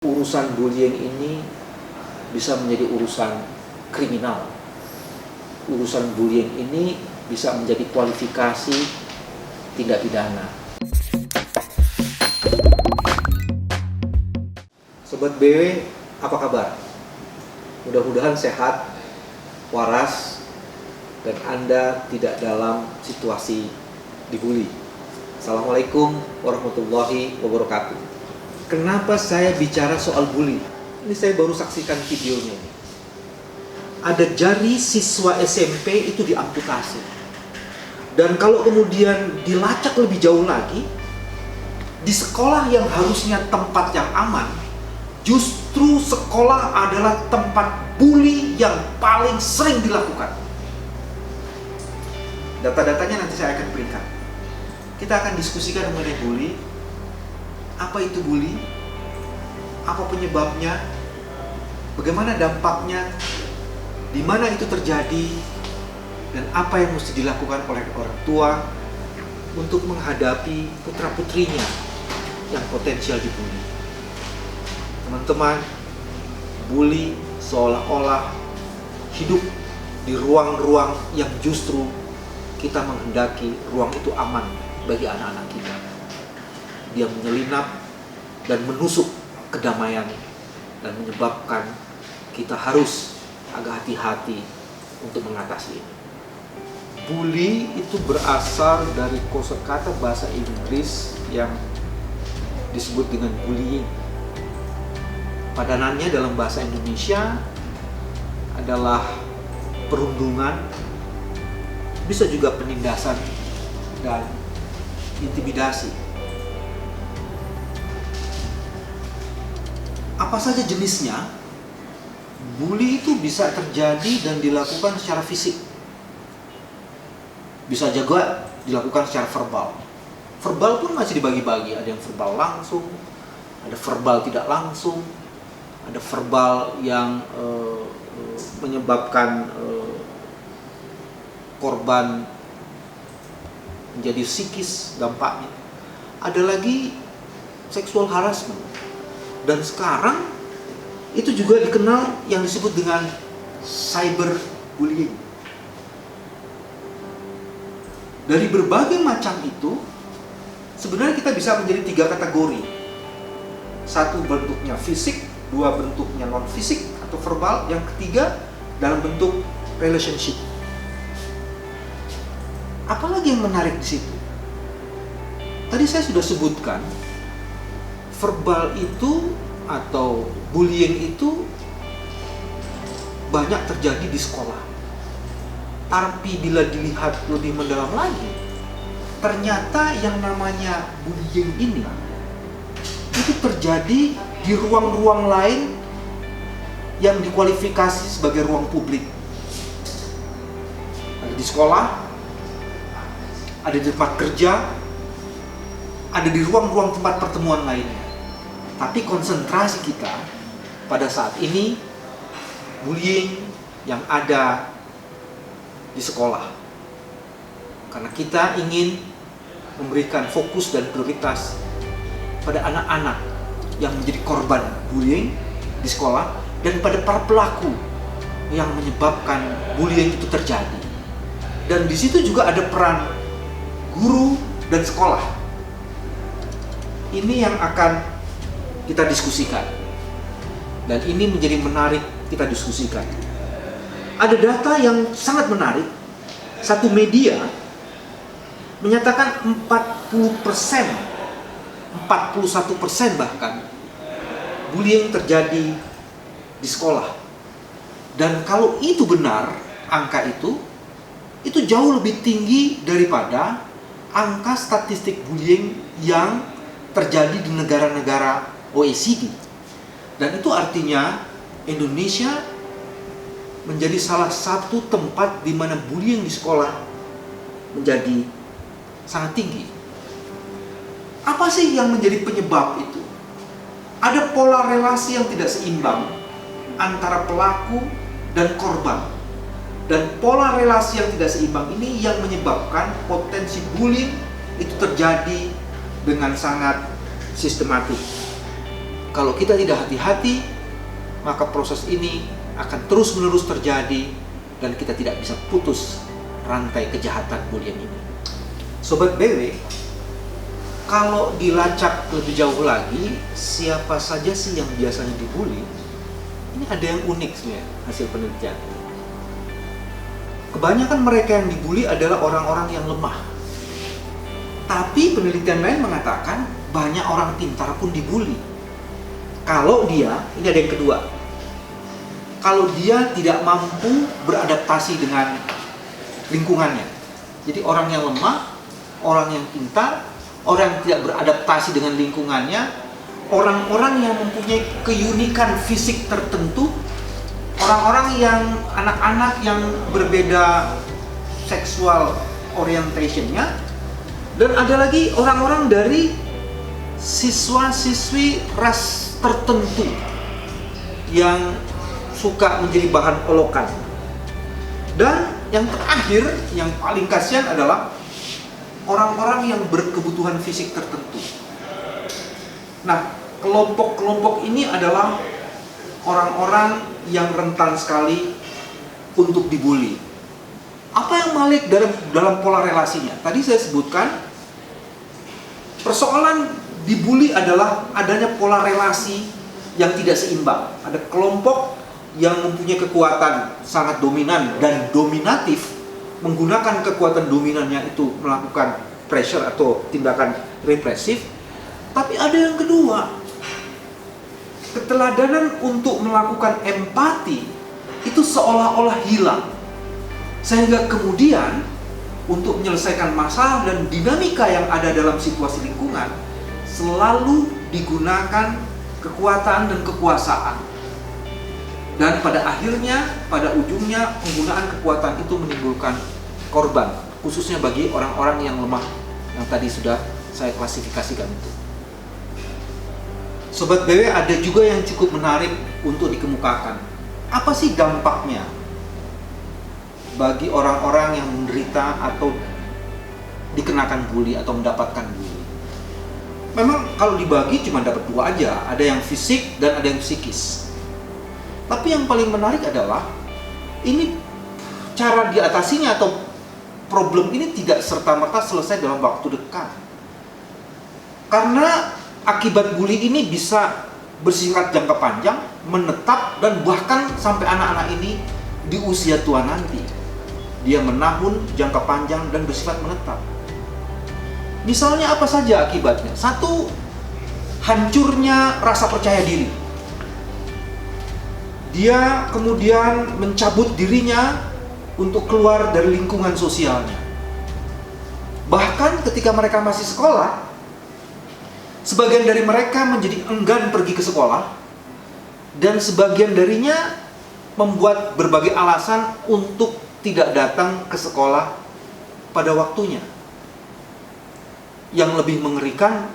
Urusan bullying ini bisa menjadi urusan kriminal. Urusan bullying ini bisa menjadi kualifikasi tindak pidana. Sobat BW, apa kabar? Mudah-mudahan sehat, waras, dan Anda tidak dalam situasi dibully. Assalamualaikum warahmatullahi wabarakatuh. Kenapa saya bicara soal bully? Ini saya baru saksikan videonya. Ada jari siswa SMP itu diamputasi. Dan kalau kemudian dilacak lebih jauh lagi, di sekolah yang harusnya tempat yang aman, justru sekolah adalah tempat bully yang paling sering dilakukan. Data-datanya nanti saya akan berikan. Kita akan diskusikan mengenai bully. Apa itu bully? Apa penyebabnya? Bagaimana dampaknya? Di mana itu terjadi? Dan apa yang mesti dilakukan oleh orang tua untuk menghadapi putra-putrinya yang potensial dibully? Teman-teman, bully seolah-olah hidup di ruang-ruang yang justru kita menghendaki ruang itu aman bagi anak-anak kita. Dia menyelinap dan menusuk kedamaian dan menyebabkan kita harus agak hati-hati untuk mengatasi ini. Bully itu berasal dari kosakata bahasa Inggris yang disebut dengan bullying. Padanannya dalam bahasa Indonesia adalah perundungan, bisa juga penindasan dan intimidasi. Apa saja jenisnya? Bully itu bisa terjadi dan dilakukan secara fisik. Bisa juga dilakukan secara verbal. Verbal pun masih dibagi-bagi. Ada yang verbal langsung, ada verbal tidak langsung, ada verbal yang menyebabkan korban menjadi psikis dampaknya. Ada lagi sexual harassment. Dan sekarang itu juga dikenal yang disebut dengan cyberbullying. Dari berbagai macam itu, sebenarnya kita bisa menjadi 3 kategori. 1 bentuknya fisik, 2 bentuknya non fisik atau verbal, yang ketiga dalam bentuk relationship. Apalagi yang menarik di situ? Tadi saya sudah sebutkan, verbal itu atau bullying itu banyak terjadi di sekolah. Tapi bila dilihat lebih mendalam lagi, ternyata yang namanya bullying ini itu terjadi di ruang-ruang lain yang dikualifikasi sebagai ruang publik. Ada di sekolah, ada di tempat kerja, ada di ruang-ruang tempat pertemuan lainnya. Tapi konsentrasi kita pada saat ini bullying yang ada di sekolah. Karena kita ingin memberikan fokus dan prioritas pada anak-anak yang menjadi korban bullying di sekolah dan pada para pelaku yang menyebabkan bullying itu terjadi. Dan di situ juga ada peran guru dan sekolah. Ini yang akan kita diskusikan, dan ini menjadi menarik kita diskusikan. Ada data yang sangat menarik. Satu media menyatakan 40%, 41% bahkan bullying terjadi di sekolah. Dan kalau itu benar, angka itu jauh lebih tinggi daripada angka statistik bullying yang terjadi di negara-negara OECD. Dan itu artinya Indonesia menjadi salah satu tempat di mana bullying di sekolah menjadi sangat tinggi. Apa sih yang menjadi penyebab itu? Ada pola relasi yang tidak seimbang antara pelaku dan korban. Dan pola relasi yang tidak seimbang ini yang menyebabkan potensi bullying itu terjadi dengan sangat sistematik. Kalau kita tidak hati-hati, maka proses ini akan terus-menerus terjadi dan kita tidak bisa putus rantai kejahatan bullying ini. Sobat BW, kalau dilacak lebih jauh lagi, siapa saja sih yang biasanya dibully? Ini ada yang unik sebenarnya hasil penelitian. Kebanyakan mereka yang dibully adalah orang-orang yang lemah. Tapi penelitian lain mengatakan banyak orang pintar pun dibully. Kalau dia, ini ada yang kedua, kalau dia tidak mampu beradaptasi dengan lingkungannya. Jadi orang yang lemah, orang yang pintar, orang yang tidak beradaptasi dengan lingkungannya, orang-orang yang mempunyai keunikan fisik tertentu, orang-orang yang anak-anak yang berbeda seksual orientationnya, dan ada lagi orang-orang dari siswa-siswi ras tertentu yang suka menjadi bahan olokan. Dan yang terakhir, yang paling kasihan adalah orang-orang yang berkebutuhan fisik tertentu. Nah, kelompok-kelompok ini adalah orang-orang yang rentan sekali untuk dibully. Apa yang menarik dalam pola relasinya? Tadi saya sebutkan, persoalan dibully adalah adanya pola relasi yang tidak seimbang. Ada kelompok yang mempunyai kekuatan sangat dominan dan dominatif, menggunakan kekuatan dominannya itu melakukan pressure atau tindakan represif. Tapi ada yang kedua, keteladanan untuk melakukan empati itu seolah-olah hilang. Sehingga kemudian untuk menyelesaikan masalah dan dinamika yang ada dalam situasi lingkungan selalu digunakan kekuatan dan kekuasaan. Dan pada akhirnya, pada ujungnya, penggunaan kekuatan itu menimbulkan korban, khususnya bagi orang-orang yang lemah yang tadi sudah saya klasifikasikan itu. Sobat BW, ada juga yang cukup menarik untuk dikemukakan. Apa sih dampaknya bagi orang-orang yang menderita atau dikenakan bully atau mendapatkan bully? Memang kalau dibagi cuma dapat dua aja, ada yang fisik dan ada yang psikis. Tapi yang paling menarik adalah ini cara diatasinya atau problem ini tidak serta-merta selesai dalam waktu dekat. Karena akibat bully ini bisa bersifat jangka panjang, menetap, dan bahkan sampai anak-anak ini di usia tua nanti. Dia menahun jangka panjang dan bersifat menetap. Misalnya apa saja akibatnya? Satu, hancurnya rasa percaya diri. Dia kemudian mencabut dirinya untuk keluar dari lingkungan sosialnya. Bahkan ketika mereka masih sekolah, sebagian dari mereka menjadi enggan pergi ke sekolah, dan sebagian darinya membuat berbagai alasan untuk tidak datang ke sekolah pada waktunya. Yang lebih mengerikan,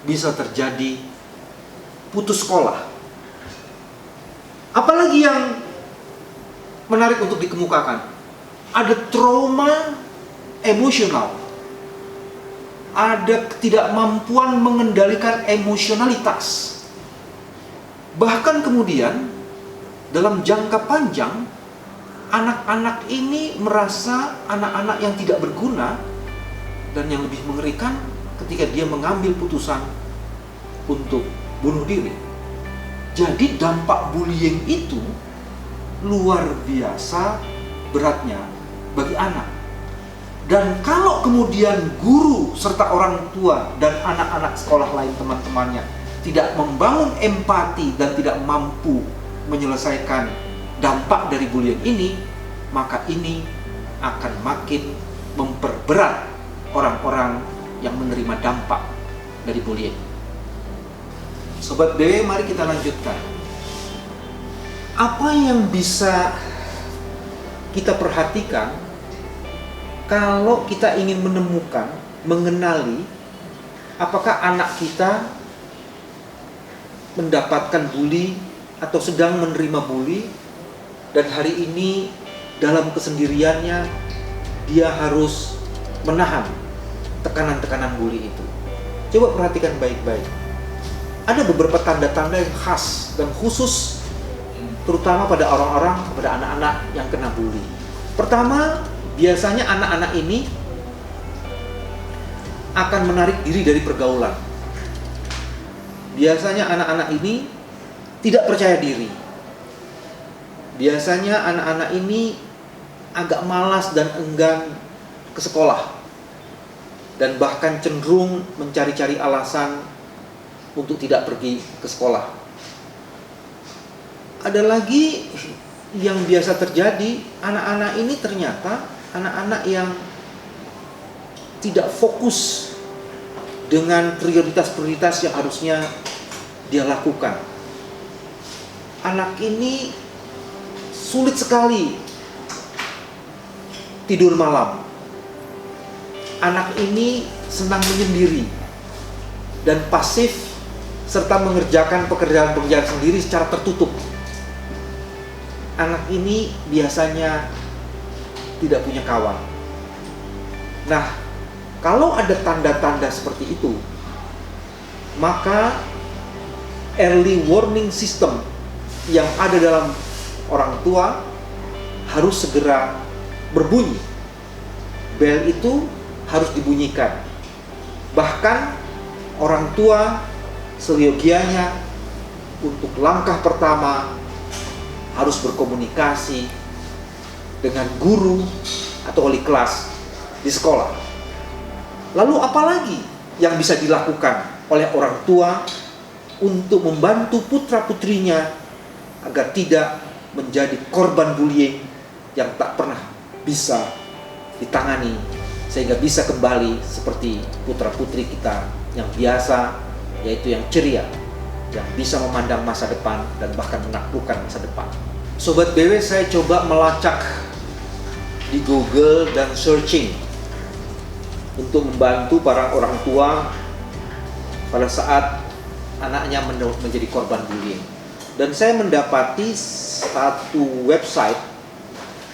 bisa terjadi putus sekolah. Apalagi yang menarik untuk dikemukakan, ada trauma emosional, ada ketidakmampuan mengendalikan emosionalitas. Bahkan kemudian dalam jangka panjang, anak-anak ini merasa anak-anak yang tidak berguna, dan yang lebih mengerikan ketika dia mengambil putusan untuk bunuh diri. Jadi dampak bullying itu luar biasa beratnya bagi anak. Dan kalau kemudian guru serta orang tua dan anak-anak sekolah lain, teman-temannya, tidak membangun empati dan tidak mampu menyelesaikan dampak dari bullying ini, maka ini akan makin memperberat orang-orang yang menerima dampak dari bullying. Sobat BW, mari kita lanjutkan. Apa yang bisa kita perhatikan kalau kita ingin menemukan, mengenali apakah anak kita mendapatkan bully atau sedang menerima bully, dan hari ini dalam kesendiriannya dia harus menahan tekanan-tekanan bully itu. Coba perhatikan baik-baik. ada beberapa tanda-tanda yang khas dan khusus, terutama pada orang-orang, pada anak-anak yang kena bully. Pertama, biasanya anak-anak ini akan menarik diri dari pergaulan. Biasanya anak-anak ini tidak percaya diri. Biasanya anak-anak ini agak malas dan enggan ke sekolah, dan bahkan cenderung mencari-cari alasan untuk tidak pergi ke sekolah. Ada lagi yang biasa terjadi, anak-anak ini ternyata anak-anak yang tidak fokus dengan prioritas-prioritas yang harusnya dia lakukan. Anak ini sulit sekali tidur malam. Anak ini senang menyendiri dan pasif, serta mengerjakan pekerjaan-pekerjaan sendiri secara tertutup. Anak ini biasanya tidak punya kawan. Nah, kalau ada tanda-tanda seperti itu, maka early warning system yang ada dalam orang tua harus segera berbunyi. Bel itu harus dibunyikan. Bahkan orang tua seyogianya untuk langkah pertama harus berkomunikasi dengan guru atau wali kelas di sekolah. Lalu apalagi yang bisa dilakukan oleh orang tua untuk membantu putra-putrinya agar tidak menjadi korban bullying yang tak pernah bisa ditangani, sehingga bisa kembali seperti putra-putri kita yang biasa, yaitu yang ceria, yang bisa memandang masa depan dan bahkan menaklukkan masa depan. Sobat BW, saya coba melacak di Google dan searching untuk membantu para orang tua pada saat anaknya menjadi korban bullying. Dan saya mendapati satu website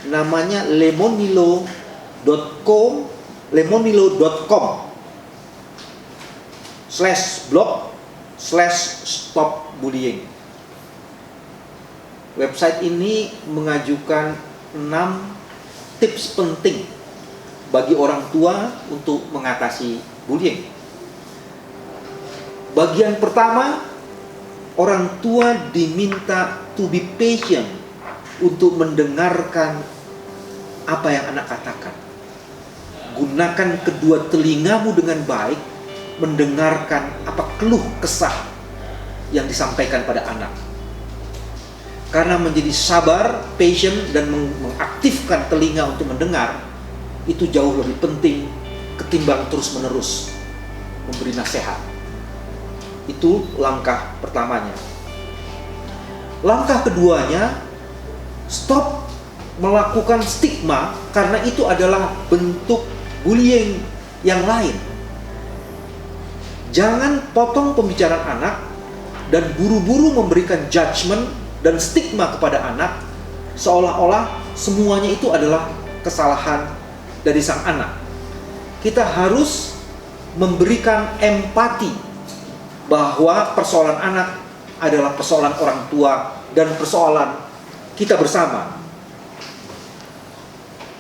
namanya lemonilo.com/blog/stop-bullying. Website ini mengajukan 6 tips penting bagi orang tua untuk mengatasi bullying. Bagian pertama, orang tua diminta to be patient untuk mendengarkan apa yang anak katakan. Gunakan kedua telingamu dengan baik mendengarkan apa keluh kesah yang disampaikan pada anak. Karena menjadi sabar, patient, dan mengaktifkan telinga untuk mendengar itu jauh lebih penting ketimbang terus-menerus memberi nasihat. Itu langkah pertamanya. Langkah keduanya, stop melakukan stigma, karena itu adalah bentuk bullying yang lain. Jangan potong pembicaraan anak dan buru-buru memberikan judgement dan stigma kepada anak, seolah-olah semuanya itu adalah kesalahan dari sang anak. Kita harus memberikan empati bahwa persoalan anak adalah persoalan orang tua dan persoalan kita bersama.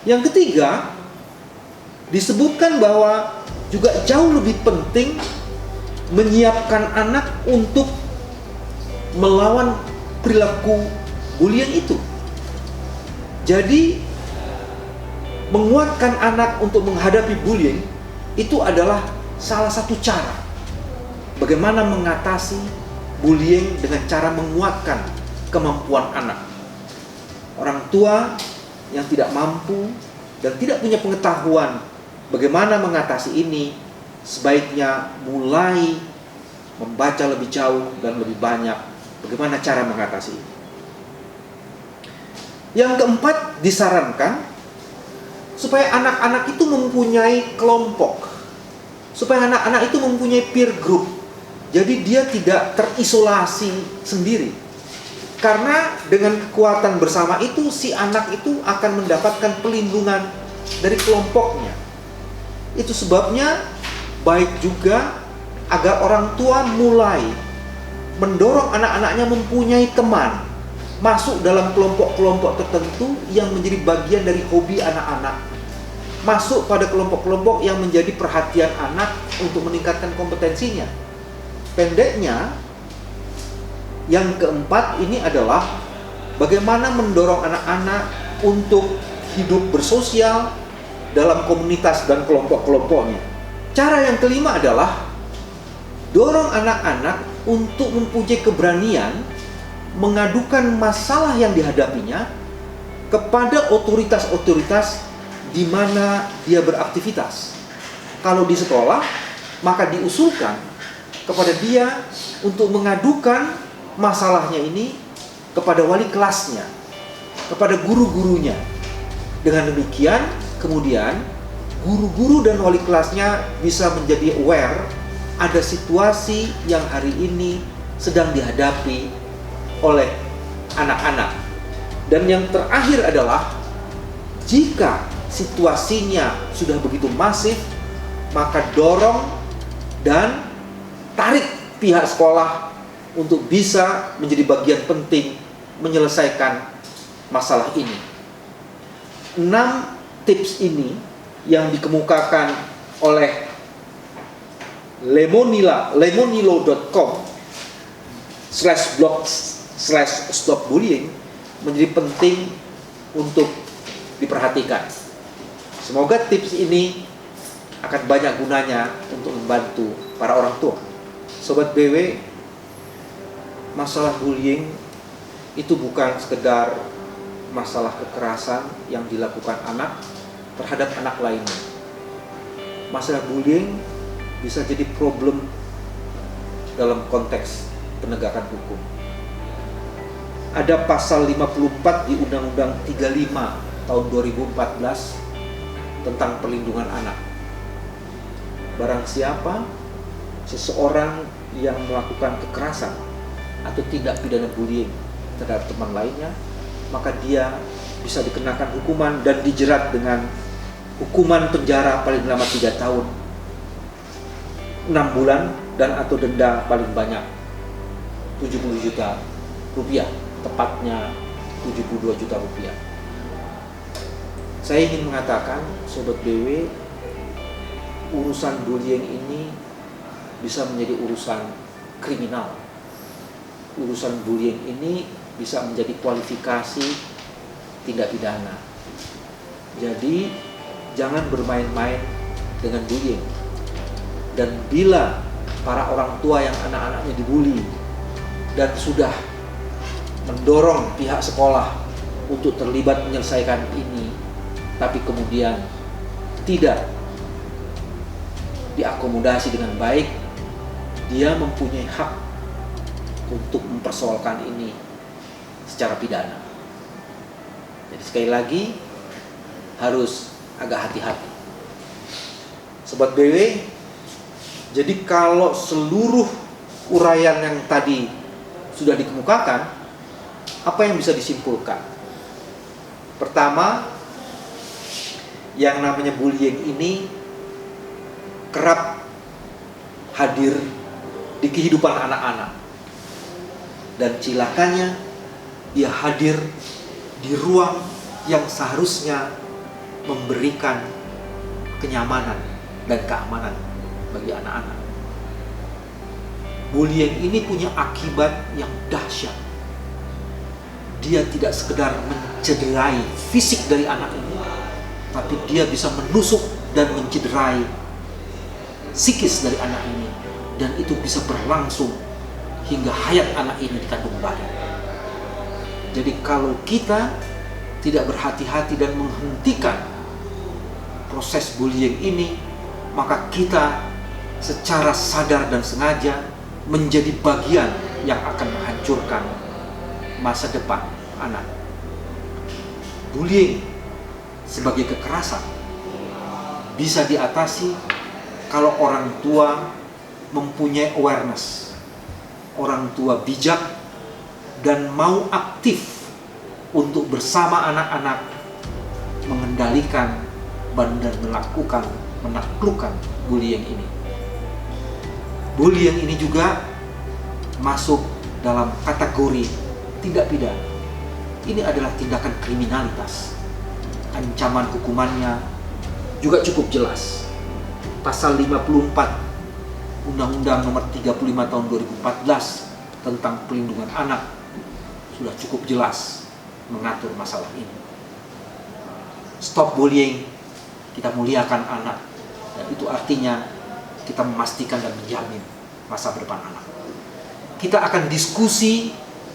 Yang ketiga, disebutkan bahwa juga jauh lebih penting menyiapkan anak untuk melawan perilaku bullying itu. Jadi menguatkan anak untuk menghadapi bullying itu adalah salah satu cara bagaimana mengatasi bullying dengan cara menguatkan kemampuan anak. Orang tua yang tidak mampu dan tidak punya pengetahuan bagaimana mengatasi ini, sebaiknya mulai membaca lebih jauh dan lebih banyak bagaimana cara mengatasi ini. Yang keempat, disarankan supaya anak-anak itu mempunyai kelompok, supaya anak-anak itu mempunyai peer group. Jadi dia tidak terisolasi sendiri. Karena dengan kekuatan bersama itu, si anak itu akan mendapatkan pelindungan dari kelompoknya. Itu sebabnya baik juga agar orang tua mulai mendorong anak-anaknya mempunyai teman, masuk dalam kelompok-kelompok tertentu yang menjadi bagian dari hobi anak-anak, masuk pada kelompok-kelompok yang menjadi perhatian anak untuk meningkatkan kompetensinya. Pendeknya, yang keempat ini adalah bagaimana mendorong anak-anak untuk hidup bersosial dalam komunitas dan kelompok-kelompoknya. Cara yang kelima adalah dorong anak-anak untuk mempunyai keberanian mengadukan masalah yang dihadapinya kepada otoritas-otoritas di mana dia beraktivitas. Kalau di sekolah, maka diusulkan kepada dia untuk mengadukan masalahnya ini kepada wali kelasnya, kepada guru-gurunya. Dengan demikian, kemudian guru-guru dan wali kelasnya bisa menjadi aware ada situasi yang hari ini sedang dihadapi oleh anak-anak. Dan yang terakhir adalah jika situasinya sudah begitu masif, maka dorong dan tarik pihak sekolah untuk bisa menjadi bagian penting menyelesaikan masalah ini. 6 tips ini yang dikemukakan oleh lemonilo.com/blog/stop-bullying menjadi penting untuk diperhatikan. Semoga tips ini akan banyak gunanya untuk membantu para orang tua. Sobat BW, masalah bullying itu bukan sekedar masalah kekerasan yang dilakukan anak terhadap anak lainnya. Masalah bullying bisa jadi problem dalam konteks penegakan hukum. Ada pasal 54 di Undang-Undang 35 tahun 2014 tentang perlindungan anak. Barang siapa seseorang yang melakukan kekerasan atau tindak pidana bullying terhadap teman lainnya, maka dia bisa dikenakan hukuman dan dijerat dengan hukuman penjara paling lama 3 tahun, 6 bulan, dan atau denda paling banyak 70 juta rupiah, tepatnya 72 juta rupiah. Saya ingin mengatakan, Sobat BW, urusan bullying ini bisa menjadi urusan kriminal. Urusan bullying ini bisa menjadi kualifikasi tindak pidana. Jadi jangan bermain-main dengan bullying. Dan bila para orang tua yang anak-anaknya dibully dan sudah mendorong pihak sekolah untuk terlibat menyelesaikan ini, tapi kemudian tidak diakomodasi dengan baik, dia mempunyai hak untuk mempersoalkan ini secara pidana. Jadi sekali lagi harus agak hati-hati. Sobat BW, jadi kalau seluruh uraian yang tadi sudah dikemukakan, apa yang bisa disimpulkan? Pertama, yang namanya bullying ini kerap hadir di kehidupan anak-anak. Dan cilakanya, ia hadir di ruang yang seharusnya memberikan kenyamanan dan keamanan bagi anak-anak. Bullying ini punya akibat yang dahsyat. Dia tidak sekedar mencederai fisik dari anak ini, tapi dia bisa menusuk dan mencederai psikis dari anak ini, dan itu bisa berlangsung hingga hayat anak ini di kandung bayi. Jadi kalau kita tidak berhati-hati dan menghentikan proses bullying ini, maka kita secara sadar dan sengaja menjadi bagian yang akan menghancurkan masa depan anak. Bullying sebagai kekerasan bisa diatasi kalau orang tua mempunyai awareness, orang tua bijak dan mau aktif untuk bersama anak-anak mengendalikan dan menaklukkan bullying ini. Bullying ini juga masuk dalam kategori tindak pidana. Ini adalah tindakan kriminalitas. Ancaman hukumannya juga cukup jelas. Pasal 54 Undang-Undang Nomor 35 Tahun 2014 tentang Perlindungan Anak sudah cukup jelas mengatur masalah ini. Stop bullying, kita muliakan anak. Dan itu artinya kita memastikan dan menjamin masa depan anak. Kita akan diskusi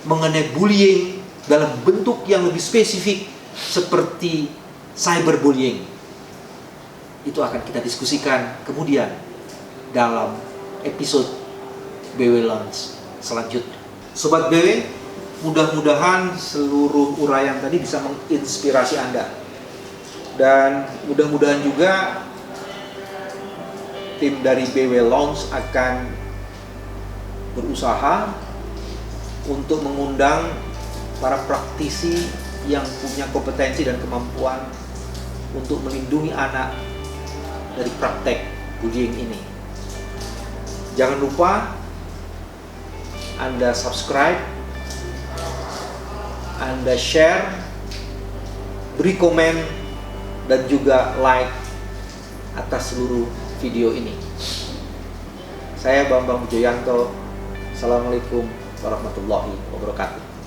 mengenai bullying dalam bentuk yang lebih spesifik seperti cyberbullying. Itu akan kita diskusikan kemudian dalam episode BW Lounge selanjutnya. Sobat BW, mudah-mudahan seluruh uraian tadi bisa menginspirasi Anda. Dan mudah-mudahan juga tim dari BW Lounge akan berusaha untuk mengundang para praktisi yang punya kompetensi dan kemampuan untuk melindungi anak dari praktek bullying ini. Jangan lupa Anda subscribe, Anda share, beri komen, dan juga like atas seluruh video ini. Saya Bambang Wijoyanto. Assalamualaikum warahmatullahi wabarakatuh.